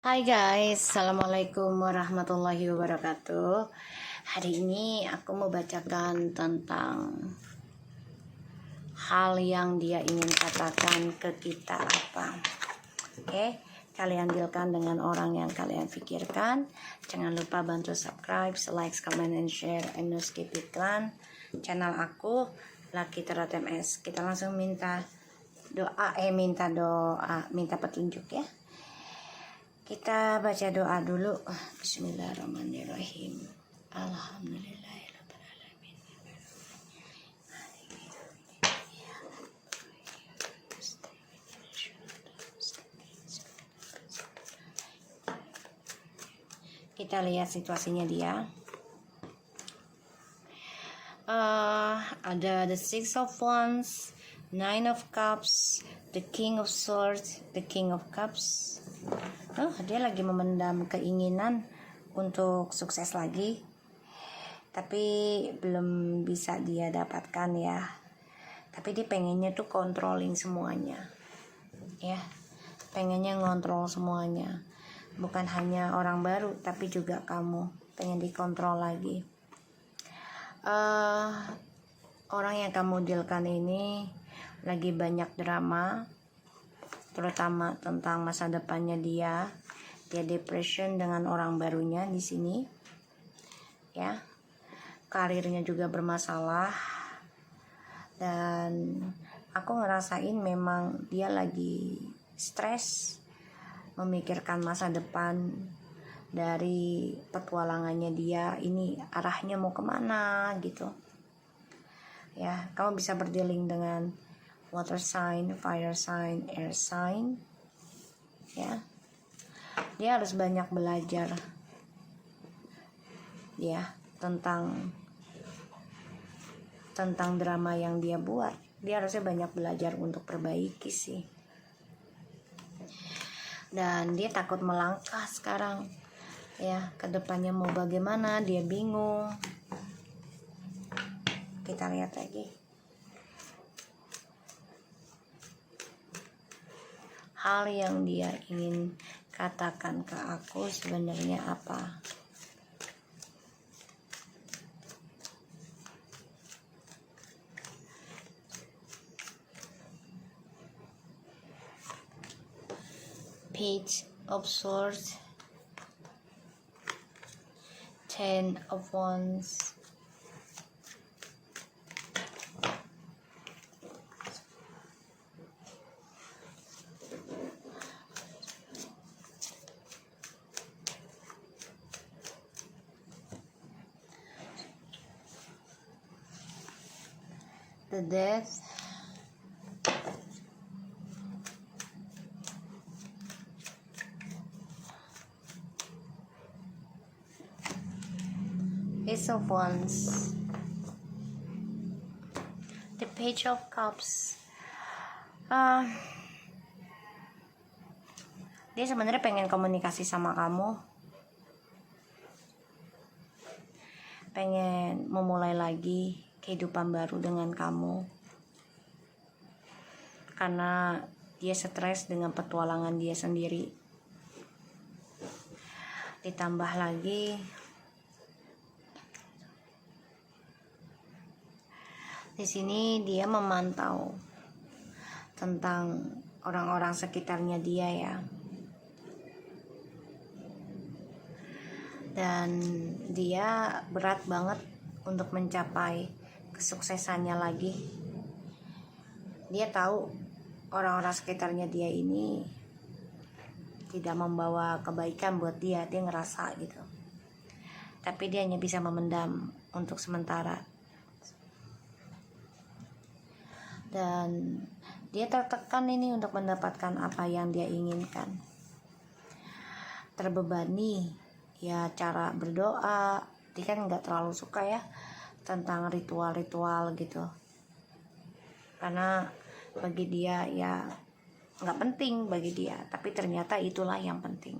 Hai guys, Assalamualaikum warahmatullahi wabarakatuh. Hari ini aku mau bacakan tentang hal yang dia ingin katakan ke kita apa. Oke, kalian dealkan dengan orang yang kalian pikirkan. Jangan lupa bantu subscribe, like, comment, and share, and no skip iklan channel aku Lucky Tarot MS. Kita langsung minta minta petunjuk ya. Kita baca doa dulu. Bismillahirrahmanirrahim. Alhamdulillahirrahmanirrahim. Kita lihat situasinya dia. Ada the Six of Wands, Nine of Cups, the King of Swords, the King of Cups. Dia lagi memendam keinginan untuk sukses lagi, tapi belum bisa dia dapatkan ya. Tapi dia pengennya tuh controlling semuanya, ya. Pengennya ngontrol semuanya, bukan hanya orang baru, tapi juga kamu pengen dikontrol lagi. Orang yang kamu dealkan ini lagi banyak drama, terutama tentang masa depannya dia depression dengan orang barunya di sini ya. Karirnya juga bermasalah, dan aku ngerasain memang dia lagi stres memikirkan masa depan dari petualangannya dia ini, arahnya mau kemana gitu ya. Kamu bisa berdealing dengan water sign, fire sign, air sign ya. Dia harus banyak belajar ya tentang drama yang dia buat. Dia harusnya banyak belajar untuk perbaiki sih. Dan dia takut melangkah sekarang ya, kedepannya mau bagaimana, dia bingung. Kita lihat lagi. Hal yang dia ingin katakan ke aku sebenarnya apa? Page of Swords, Ten of Wands, the Death, Ace of Wands, the Page of Cups. Dia sebenarnya pengen komunikasi sama kamu, pengen memulai lagi kehidupan baru dengan kamu, karena dia stres dengan petualangan dia sendiri. Ditambah lagi di sini dia memantau tentang orang-orang sekitarnya dia ya. Dan dia berat banget untuk mencapai kesuksesannya lagi. Dia tahu orang-orang sekitarnya dia ini tidak membawa kebaikan buat dia ngerasa gitu. Tapi dia hanya bisa memendam untuk sementara. Dan dia tertekan ini untuk mendapatkan apa yang dia inginkan. Terbebani ya cara berdoa. Dia kan nggak terlalu suka ya tentang ritual-ritual gitu, karena bagi dia ya nggak penting bagi dia, tapi ternyata itulah yang penting.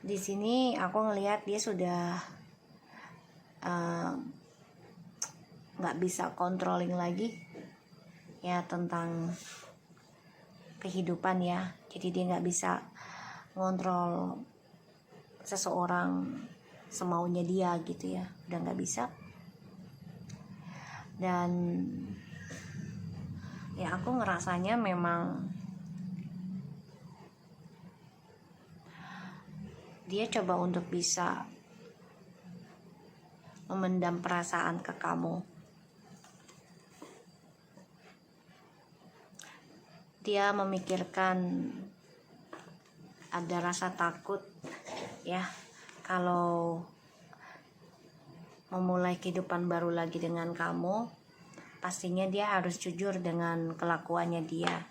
Di sini aku ngelihat dia sudah nggak bisa controlling lagi ya tentang kehidupan ya. Jadi dia nggak bisa ngontrol seseorang semaunya dia gitu ya, udah nggak bisa. Dan ya aku ngerasanya memang dia coba untuk bisa memendam perasaan ke kamu. Dia memikirkan ada rasa takut ya, kalau memulai kehidupan baru lagi dengan kamu, pastinya dia harus jujur dengan kelakuannya dia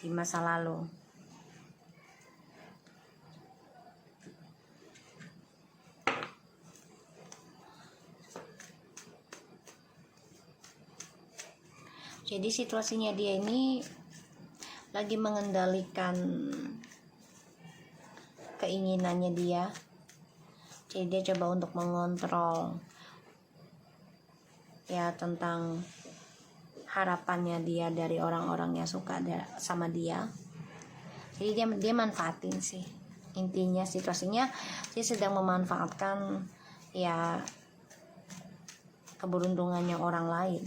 di masa lalu. Jadi situasinya dia ini lagi mengendalikan keinginannya dia. Jadi dia coba untuk mengontrol ya tentang harapannya dia dari orang-orang yang suka sama dia. Jadi dia manfaatin sih. Intinya situasinya dia sedang memanfaatkan ya keberuntungannya orang lain.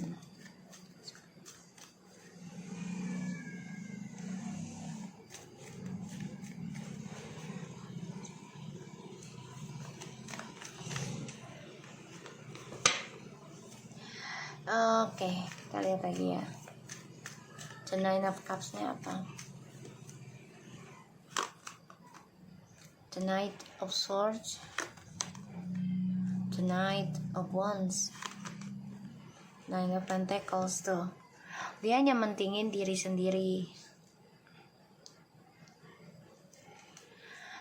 Oke, kita lihat lagi ya. The Nine of Cups-nya apa? The Knight of Swords, The Knight of Wands, Nine of Pentacles tuh. Dia hanya mentingin diri sendiri.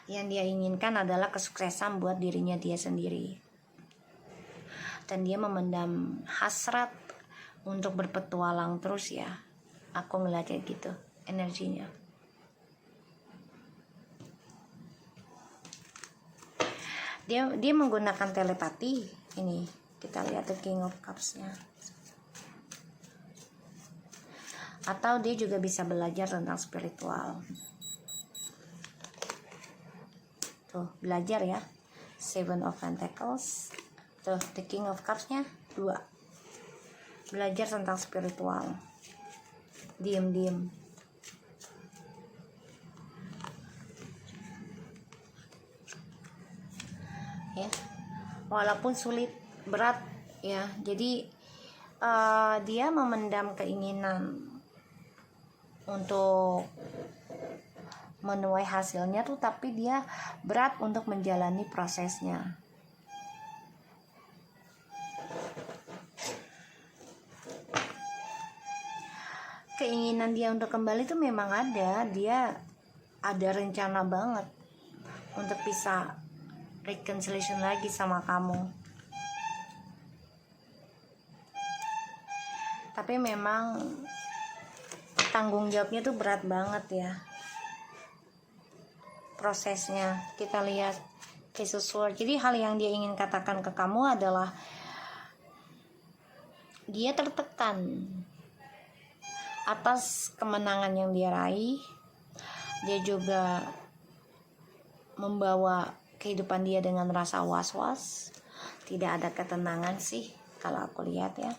Yang dia inginkan adalah kesuksesan buat dirinya dia sendiri. Dan dia memendam hasrat untuk berpetualang terus ya. Aku ngeliatnya gitu energinya. Dia menggunakan telepati. Ini kita lihat the King of Cups-nya. Atau dia juga bisa belajar tentang spiritual. Tuh, belajar ya. Seven of Pentacles. Tuh, the King of Cups-nya 2. Belajar tentang spiritual. Diam-diam. Ya. Walaupun sulit, berat ya. Jadi dia memendam keinginan untuk menuai hasilnya tuh, tapi dia berat untuk menjalani prosesnya. Keinginan dia untuk kembali tuh memang ada. Dia ada rencana banget untuk bisa reconciliation lagi sama kamu. Tapi memang tanggung jawabnya tuh berat banget ya. Prosesnya kita lihat Ace of Swords. Jadi hal yang dia ingin katakan ke kamu adalah dia tertekan atas kemenangan yang dia raih. Dia juga membawa kehidupan dia dengan rasa was-was. Tidak ada ketenangan sih kalau aku lihat ya.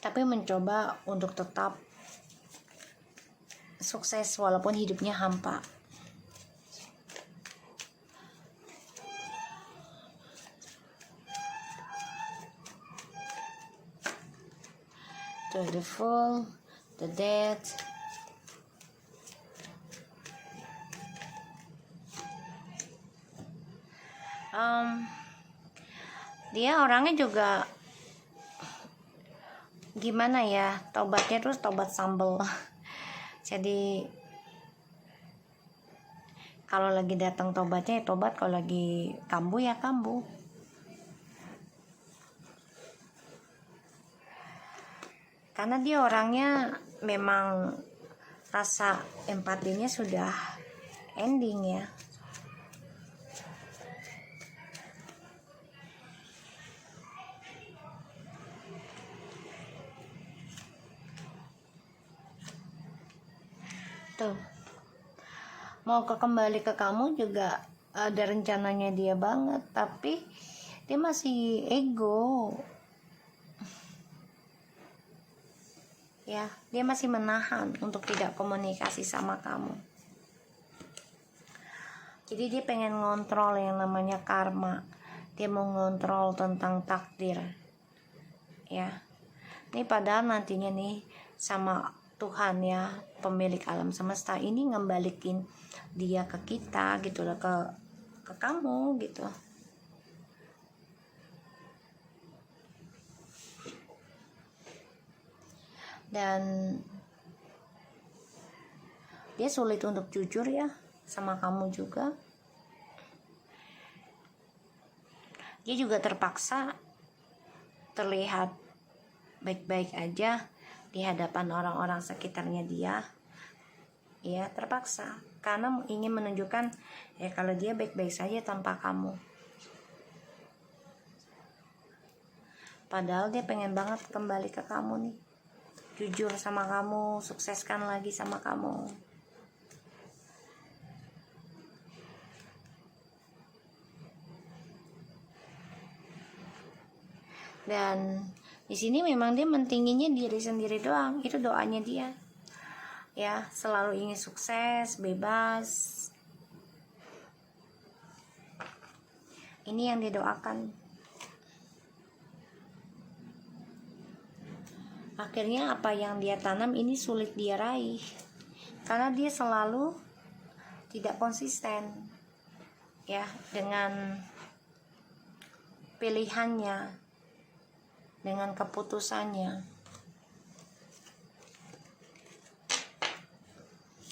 Tapi mencoba untuk tetap sukses walaupun hidupnya hampa. The Fool, the Dead. Dia orangnya juga gimana ya, tobatnya terus tobat sambel. Jadi kalau lagi datang tobatnya ya tobat, kalau lagi kambuh ya kambuh. Karena dia orangnya memang rasa empatinya sudah ending ya. tuh mau kembali ke kamu juga ada rencananya dia banget, tapi dia masih ego ya, dia masih menahan untuk tidak komunikasi sama kamu. Jadi dia pengen ngontrol yang namanya karma, dia mau ngontrol tentang takdir ya. Ini padahal nantinya nih sama Tuhan ya, pemilik alam semesta ini ngembalikin dia ke kita gitu loh, ke kamu gitu. Dan dia sulit untuk jujur ya sama kamu juga. Dia juga terpaksa terlihat baik-baik aja di hadapan orang-orang sekitarnya dia. Ya, terpaksa karena ingin menunjukkan ya kalau dia baik-baik saja tanpa kamu. Padahal dia pengen banget kembali ke kamu nih, jujur sama kamu, sukseskan lagi sama kamu. Dan di sini memang dia mentingginya diri sendiri doang, itu doanya dia. Ya, selalu ingin sukses, bebas. Ini yang dia doakan. Akhirnya apa yang dia tanam ini sulit dia raih, karena dia selalu tidak konsisten ya dengan pilihannya, dengan keputusannya.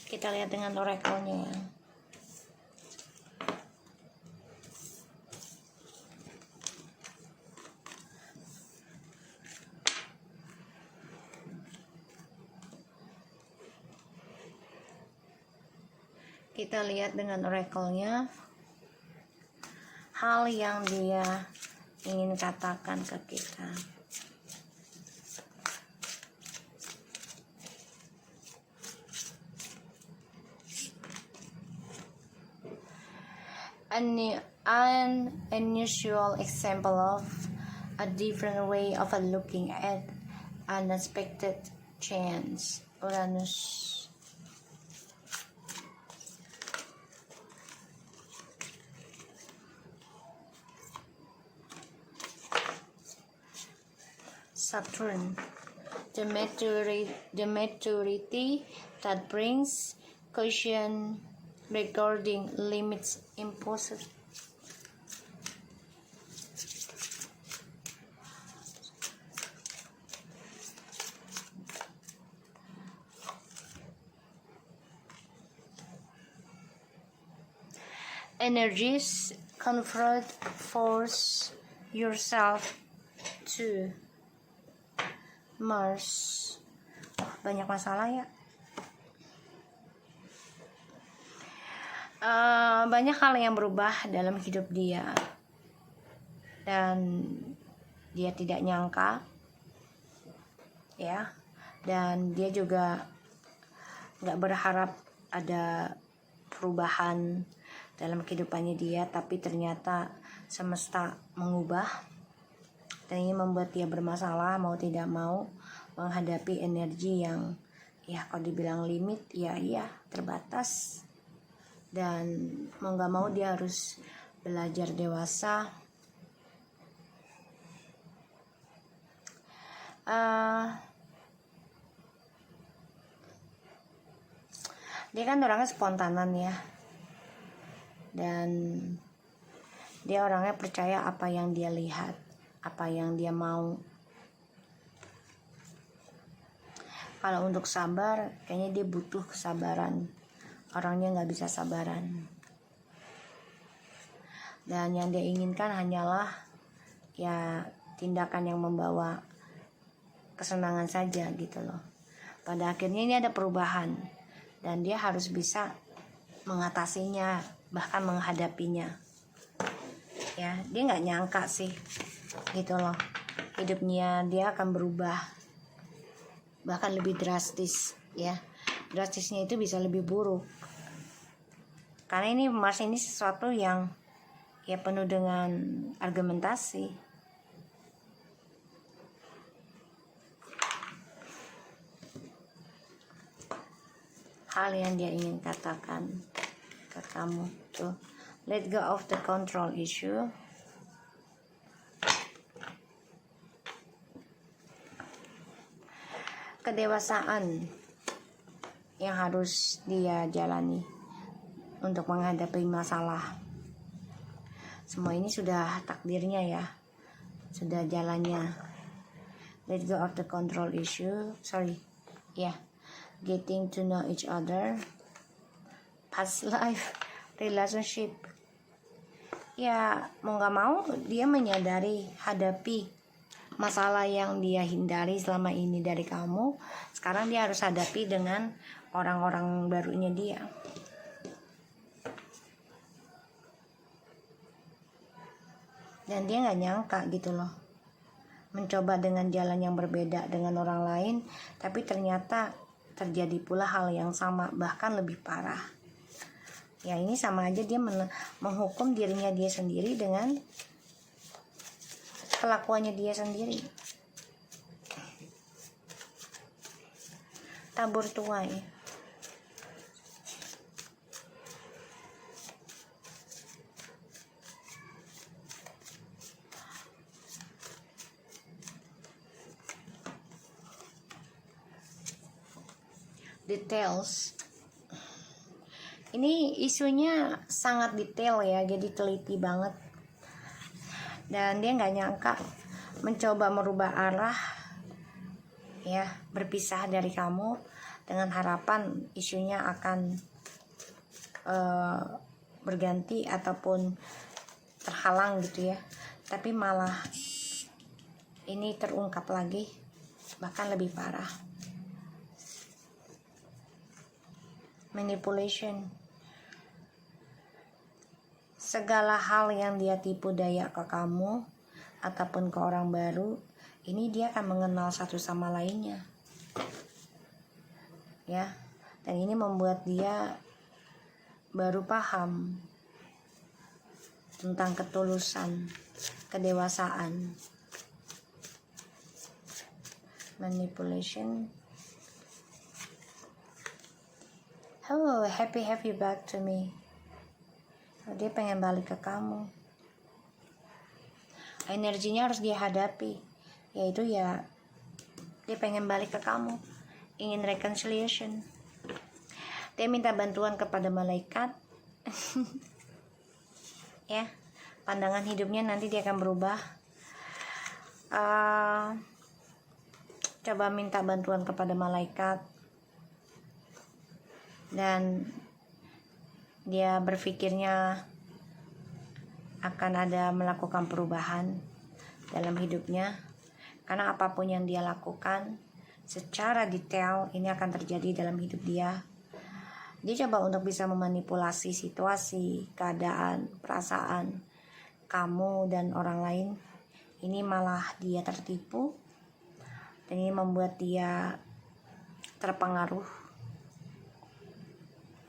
Kita lihat dengan oracle-nya ya. Kita lihat dengan oracle-nya hal yang dia ingin katakan ke kita. An unusual example of a different way of looking at unexpected chance. Uranus. Saturn, the maturity that brings caution regarding limits imposed. Energies confront, force yourself to Mars. Banyak masalah ya. Banyak hal yang berubah dalam hidup dia, dan dia tidak nyangka ya, dan dia juga nggak berharap ada perubahan dalam kehidupannya dia, tapi ternyata semesta mengubah. Dan ini membuat dia bermasalah, mau tidak mau menghadapi energi yang ya kalau dibilang limit ya terbatas. Dan mau gak mau dia harus belajar dewasa. Dia kan orangnya spontanan ya, dan dia orangnya percaya apa yang dia lihat, apa yang dia mau. Kalau untuk sabar, kayaknya dia butuh kesabaran. Orangnya nggak bisa sabaran. Dan yang dia inginkan hanyalah ya tindakan yang membawa kesenangan saja gitu loh. Pada akhirnya ini ada perubahan, dan dia harus bisa mengatasinya, bahkan menghadapinya. Ya, dia nggak nyangka sih gitu loh, hidupnya dia akan berubah bahkan lebih drastis ya. drastisnya itu bisa lebih buruk. Karena ini Mars ini sesuatu yang ya penuh dengan argumentasi. Hal yang dia ingin katakan ke kamu tuh, let go of the control issue. Kedewasaan yang harus dia jalani untuk menghadapi masalah. Semua ini sudah takdirnya ya, sudah jalannya. Let go of the control issue. Getting to know each other, past life, relationship. Ya mau gak mau dia menyadari, hadapi masalah yang dia hindari selama ini dari kamu. Sekarang dia harus hadapi dengan orang-orang barunya dia. Dan dia gak nyangka gitu loh, mencoba dengan jalan yang berbeda dengan orang lain, tapi ternyata terjadi pula hal yang sama, bahkan lebih parah. Ya ini sama aja dia menghukum dirinya dia sendiri dengan kelakuannya dia sendiri. Tabur tuai. Details. Ini isunya sangat detail ya, jadi teliti banget. Dan dia nggak nyangka mencoba merubah arah, ya, berpisah dari kamu dengan harapan isunya akan berganti ataupun terhalang gitu ya. Tapi malah ini terungkap lagi, bahkan lebih parah. Manipulation. Segala hal yang dia tipu daya ke kamu ataupun ke orang baru, ini dia akan mengenal satu sama lainnya. Ya. Dan ini membuat dia baru paham tentang ketulusan, kedewasaan. Manipulation. Oh, happy back to me. Dia pengen balik ke kamu. Energinya harus dia hadapi, yaitu ya dia pengen balik ke kamu, ingin reconciliation. Dia minta bantuan kepada malaikat. Ya, pandangan hidupnya nanti dia akan berubah. Coba minta bantuan kepada malaikat. Dan dia berpikirnya akan ada melakukan perubahan dalam hidupnya, karena apapun yang dia lakukan secara detail ini akan terjadi dalam hidup dia. Dia coba untuk bisa memanipulasi situasi, keadaan, perasaan kamu dan orang lain. Ini malah dia tertipu, dan ini membuat dia terpengaruh,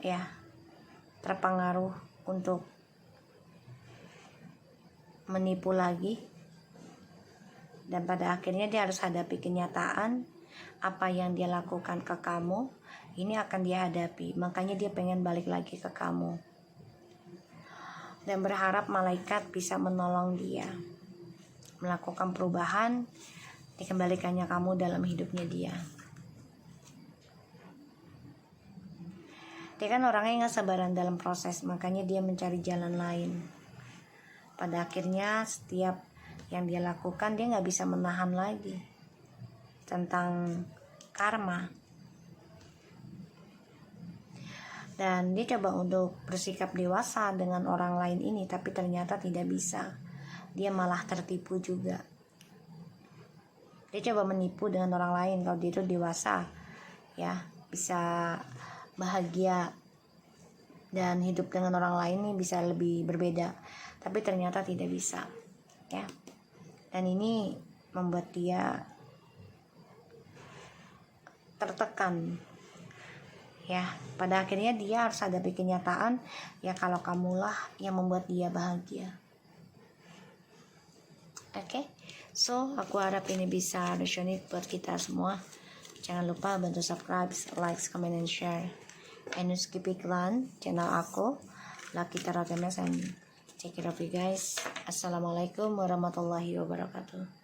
ya, terpengaruh untuk menipu lagi. Dan pada akhirnya dia harus hadapi kenyataan apa yang dia lakukan ke kamu, ini akan dia hadapi. Makanya dia pengen balik lagi ke kamu dan berharap malaikat bisa menolong dia melakukan perubahan, dikembalikannya kamu dalam hidupnya dia. Dia kan orangnya gak sabaran dalam proses, makanya dia mencari jalan lain. Pada akhirnya setiap yang dia lakukan dia gak bisa menahan lagi tentang karma. Dan dia coba untuk bersikap dewasa dengan orang lain ini, tapi ternyata tidak bisa. Dia malah tertipu juga. Dia coba menipu dengan orang lain kalau dia itu dewasa, ya, bisa bahagia dan hidup dengan orang lain ini bisa lebih berbeda, tapi ternyata tidak bisa, ya. Dan ini membuat dia tertekan Ya, pada akhirnya dia harus hadapi kenyataan ya, kalau kamulah yang membuat dia bahagia. Oke, so aku harap ini bisa resonate buat kita semua. Jangan lupa bantu subscribe, like, comment, and share. And skip iklan channel aku, Lucky Tarot MS, and take care of you guys. Assalamualaikum warahmatullahi wabarakatuh.